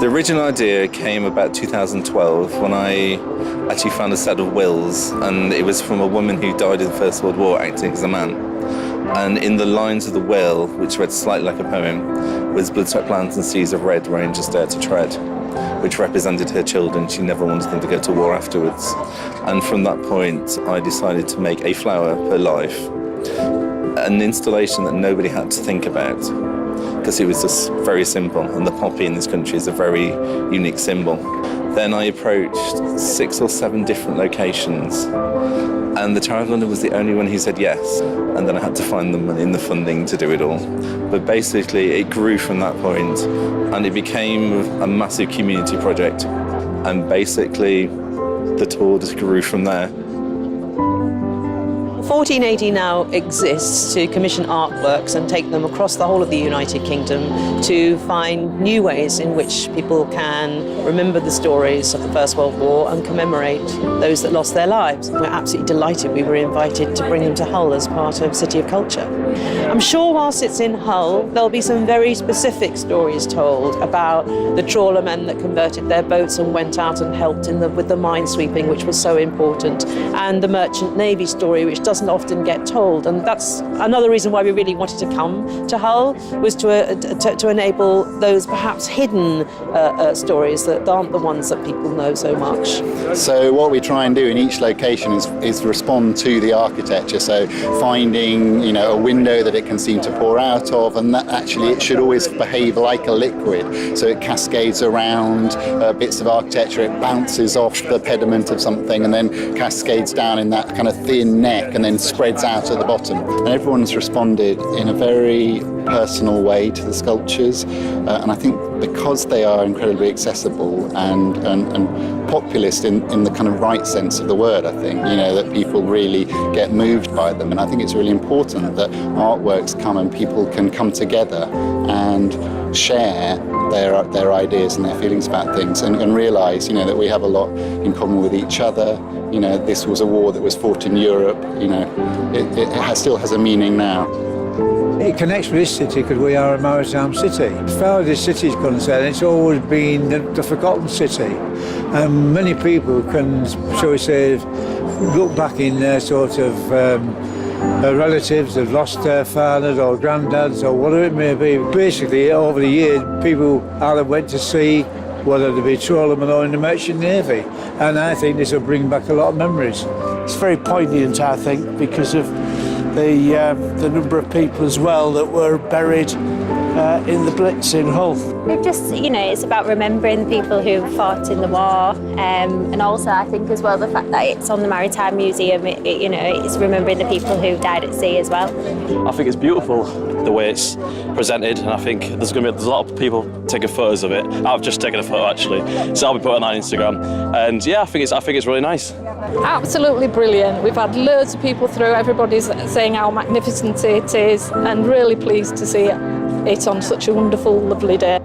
The original idea came about 2012 when I actually found a set of wills, and it was from a woman who died in the First World War acting as a man. And in the lines of the will, which read slightly like a poem, was blood, sweat, lands and seas of red wherein just dare to tread, which represented her children. She never wanted them to go to war afterwards. And from that point, I decided to make a flower per life, an installation that nobody had to think about, because it was just very simple, and the poppy in this country is a very unique symbol. Then I approached 6 or 7 different locations, and the Tower of London was the only one who said yes, and then I had to find the money and the funding to do it all. But basically it grew from that point, and it became a massive community project, and basically the tour just grew from there. 1480 now exists to commission artworks and take them across the whole of the United Kingdom to find new ways in which people can remember the stories of the First World War and commemorate those that lost their lives. We're absolutely delighted we were invited to bring them to Hull as part of City of Culture. I'm sure whilst it's in Hull, there'll be some very specific stories told about the trawlermen that converted their boats and went out and helped with the mine sweeping, which was so important, and the Merchant Navy story, which doesn't often get told. And that's another reason why we really wanted to come to Hull, was to enable those perhaps hidden stories that aren't the ones that people know so much. So what we try and do in each location is respond to the architecture, so finding a window that it can seem to pour out of, and that actually it should always behave like a liquid, so it cascades around bits of architecture, it bounces off the pediment of something and then cascades down in that kind of thin neck and then spreads out at the bottom. And everyone's responded in a very personal way to the sculptures, and I think because they are incredibly accessible and populist in the kind of right sense of the word, I think, that people really get moved by them. And I think it's really important that artworks come and people can come together and share their ideas and their feelings about things, and realise, that we have a lot in common with each other. This was a war that was fought in Europe. It still has a meaning now. It connects with this city because we are a maritime city. As far as this city is concerned, it's always been the forgotten city. And many people can, shall we say, look back in their sort of relatives have lost their fathers or granddads or whatever it may be. Basically, over the years, people either went to sea, whether they be trawlermen or in the Merchant Navy. And I think this will bring back a lot of memories. It's very poignant, I think, because of the number of people as well that were buried in the Blitz in Hull. We've just, it's about remembering the people who fought in the war, and also I think as well the fact that it's on the Maritime Museum, it's remembering the people who died at sea as well. I think it's beautiful the way it's presented, and I think there's a lot of people taking photos of it. I've just taken a photo actually, so I'll be putting that on Instagram. And yeah, I think it's really nice. Absolutely brilliant. We've had loads of people through. Everybody's saying how magnificent it is, and really pleased to see it on such a wonderful, lovely day.